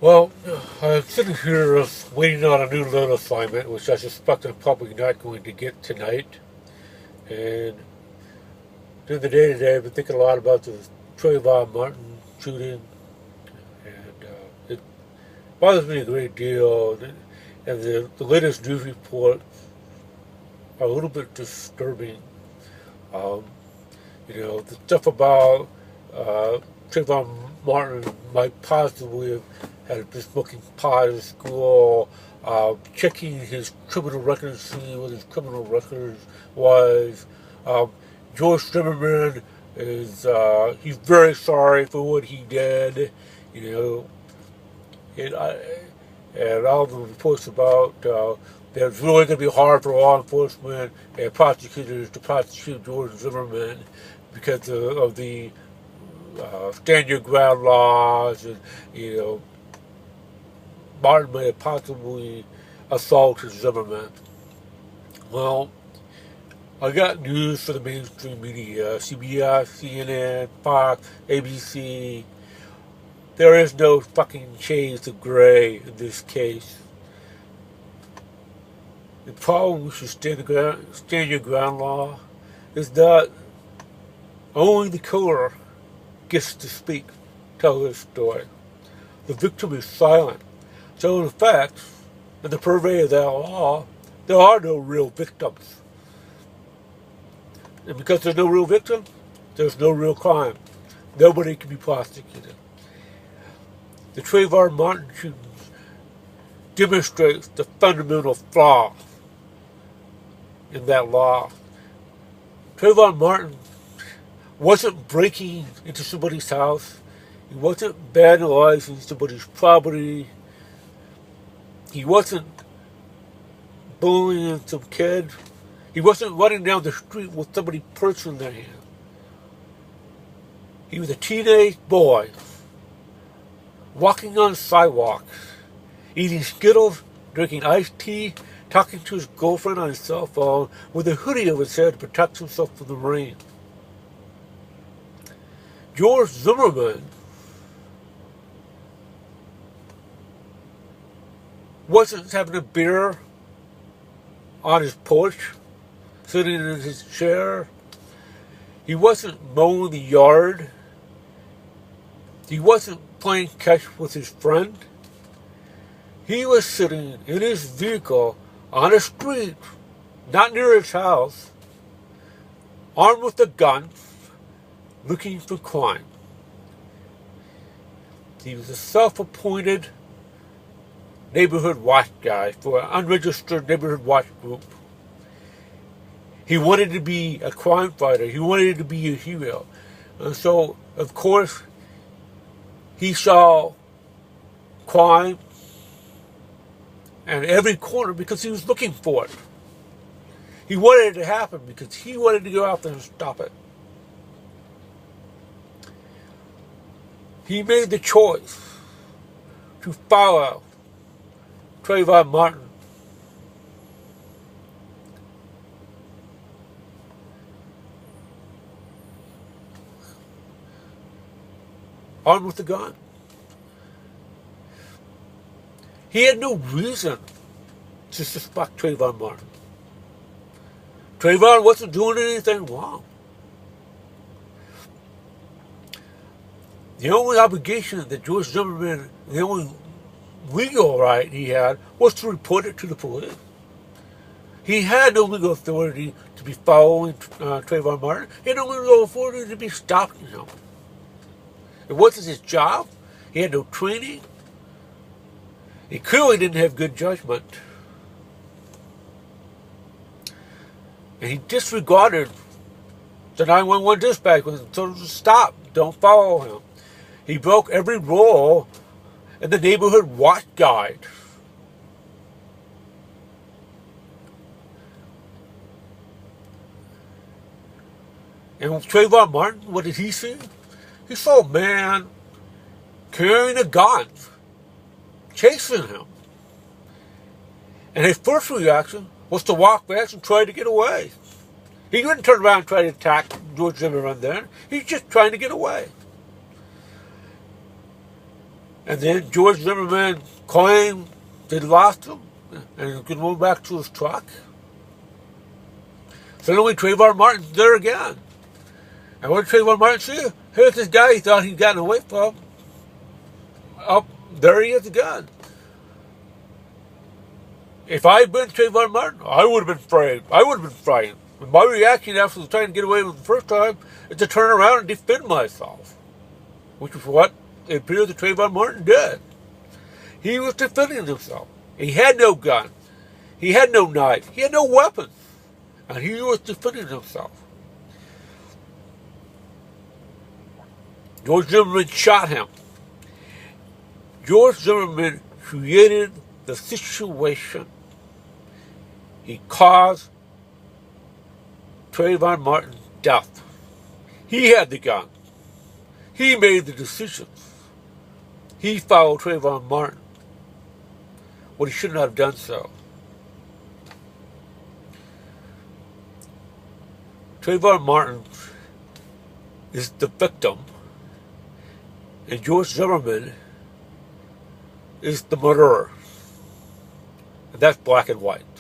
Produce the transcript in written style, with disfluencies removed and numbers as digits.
Well, I'm sitting here waiting on a new loan assignment, which I suspect I'm probably not going to get tonight. And during the day today, I've been thinking a lot about the Trayvon Martin shooting, and it bothers me a great deal. And the latest news reports are a little bit disturbing. Um, the stuff about Trayvon Martin might possibly have had been smoking pot in school, checking his criminal records, seeing what his criminal records was. Um, George Zimmerman he's very sorry for what he did, you know, and, and all the reports about that it's really going to be hard for law enforcement and prosecutors to prosecute George Zimmerman because of the stand your ground laws, and Martin may have possibly assaulted Zimmerman. Well, I got news for the mainstream media: CBS, CNN, Fox, ABC. There is no fucking shades of gray in this case. The problem with the stand your ground law is that only the killer gets to speak, tell his story. The victim is silent. So in fact, in the purvey of that law, there are no real victims. And because there's no real victim, there's no real crime. Nobody can be prosecuted. The Trayvon Martin shooting demonstrates the fundamental flaw in that law. Trayvon Martin wasn't breaking into somebody's house. He wasn't vandalizing somebody's property. He wasn't bullying some kid. He wasn't running down the street with somebody's purse in their hand. He was a teenage boy walking on sidewalks, eating Skittles, drinking iced tea, talking to his girlfriend on his cell phone with a hoodie over his head to protect himself from the rain. George Zimmerman wasn't having a beer on his porch, sitting in his chair. He wasn't mowing the yard. He wasn't playing catch with his friend. He was sitting in his vehicle on a street, not near his house, armed with a gun, looking for crime. He was a self-appointed neighborhood watch guy for an unregistered neighborhood watch group. He wanted to be a crime fighter. He wanted to be a hero. And so, of course, he saw crime at every corner because he was looking for it. He wanted it to happen because he wanted to go out there and stop it. He made the choice to follow Trayvon Martin. Armed with a gun. He had no reason to suspect Trayvon Martin. Trayvon wasn't doing anything wrong. The only obligation that George Zimmerman, the only legal right he had, was to report it to the police. He had no legal authority to be following Trayvon Martin. He had no legal authority to be stopping him. It wasn't his job. He had no training. He clearly didn't have good judgment. And he disregarded the 911 dispatch when it told him to stop. Don't follow him. He broke every rule in the neighborhood watch guide. And with Trayvon Martin, what did he see? He saw a man carrying a gun, chasing him. And his first reaction was to walk back and try to get away. He didn't turn around and try to attack George Zimmerman then. He's just trying to get away. And then George Zimmerman claimed they lost him and could move back to his truck. Suddenly Trayvon Martin's there again. And what did Trayvon Martin see? Here's this guy he thought he'd gotten away from. Up there he is again. If I had been Trayvon Martin, I would have been afraid. I would have been frightened. My reaction after trying to get away with the first time is to turn around and defend myself, which is what it appears that Trayvon Martin did. He was defending himself. He had no gun. He had no knife. He had no weapons. And he was defending himself. George Zimmerman shot him. George Zimmerman created the situation. He caused Trayvon Martin's death. He had the gun. He made the decisions. He followed Trayvon Martin when he should not have done so. Trayvon Martin is the victim, and George Zimmerman is the murderer. And that's black and white.